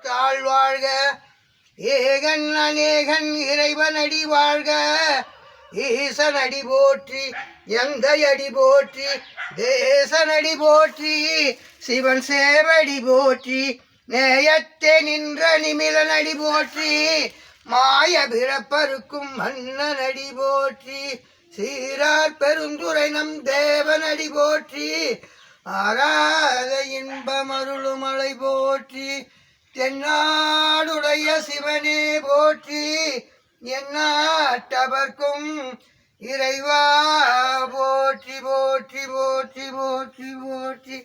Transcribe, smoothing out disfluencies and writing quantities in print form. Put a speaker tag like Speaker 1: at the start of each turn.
Speaker 1: நாமத்தாள் வாழ்க. ஏகன் அநேகன் இறைவனடி வாழ்க. ஈசனடி போற்றி எந்தையடி போற்றி தேசனடி போற்றி சிவன் சேவடி போற்றி நேயத்தே நின்ற நிமிலனடி போற்றி மாய பிறப்பருக்கும் மன்னனடி போற்றி சீரார் பெருந்துரை நம் தேவனடி போற்றி ஆராத இன்பமருளுமலை போற்றி தென்னாடுடைய சிவனே போற்றி எந்நாட்டவர்க்கும் இறைவா போற்றி போற்றி போற்றி போற்றி போற்றி.